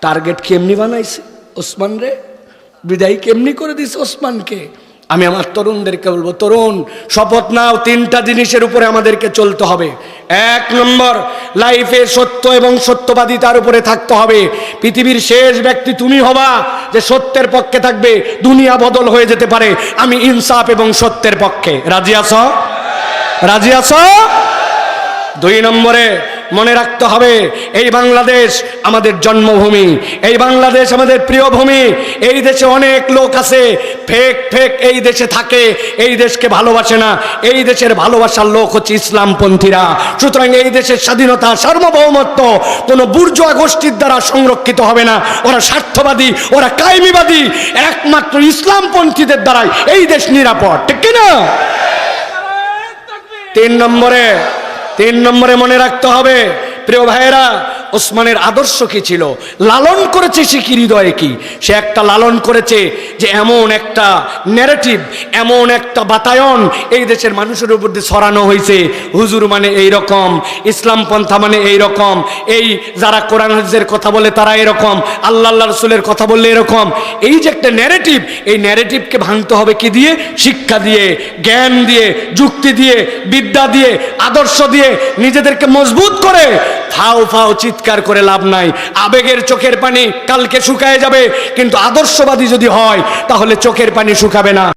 Target কেমনি বানাইছে ওসমান রে, বিদায় কেমনি করে দিছে ওসমানকে। আমি আমার তরুণদেরকে বলবো, তরুণ শপথ নাও, তিনটা জিনিসের উপরে আমাদেরকে চলতে হবে। এক নম্বর, লাইফে সত্য এবং সত্যবাদিতার উপরে থাকতে হবে। পৃথিবীর শেষ ব্যক্তি তুমি হবা যে সত্যের পক্ষে থাকবে। দুনিয়া বদল হয়ে যেতে পারে, আমি ইনসাফ এবং সত্যের পক্ষে। রাজি আছো? রাজি আছো? দুই নম্বরে মনে রাখতে হবে, এই বাংলাদেশ আমাদের জন্মভূমি, এই বাংলাদেশ আমাদের প্রিয় ভূমি। এই দেশে অনেক লোক আছে ফেক ফেক এই দেশে থাকে, এই দেশকে ভালোবাসে না। এই দেশের ভালোবাসার লোক হচ্ছে ইসলামপন্থীরা। সুতরাং এই দেশের স্বাধীনতা, সার্বভৌমত্ব কোনো বুর্জোয়া গোষ্ঠীর দ্বারা সংরক্ষিত হবে না। ওরা স্বার্থবাদী, ওরা কায়েমিবাদী। একমাত্র ইসলামপন্থীদের দ্বারাই এই দেশ নিরাপদ, ঠিক কিনা? তিন নম্বরে মনে রাখতে হবে, প্রিয় ভাইয়েরা, ওসমানের আদর্শ কি ছিল, লালন করেছে সে কি হৃদয়ে কি। সে একটা লালন করেছে যে এমন একটা ন্যারেটিভ, এমন একটা বাতায়ন এই দেশের মানুষের উপর দিয়ে ছড়ানো হয়েছে, হুজুর মানে এই রকম, ইসলাম পন্থা মানে এই রকম, এই যারা কোরআন হাদিসের কথা বলে তারা এরকম, আল্লাহ রাসূলের কথা বললে এরকম। এই যে একটা ন্যারেটিভ, এই ন্যারেটিভকে ভাঙতে হবে কি দিয়ে? শিক্ষা দিয়ে, জ্ঞান দিয়ে, যুক্তি দিয়ে, বিদ্যা দিয়ে, আদর্শ দিয়ে নিজেদেরকে মজবুত করে। ফাও ফাও চিৎকার করে লাভ নাই। আবেগের চোখের পানি কালকে শুকায় যাবে, কিন্তু আদর্শবাদী যদি হয় তাহলে চোখের পানি শুকাবে না।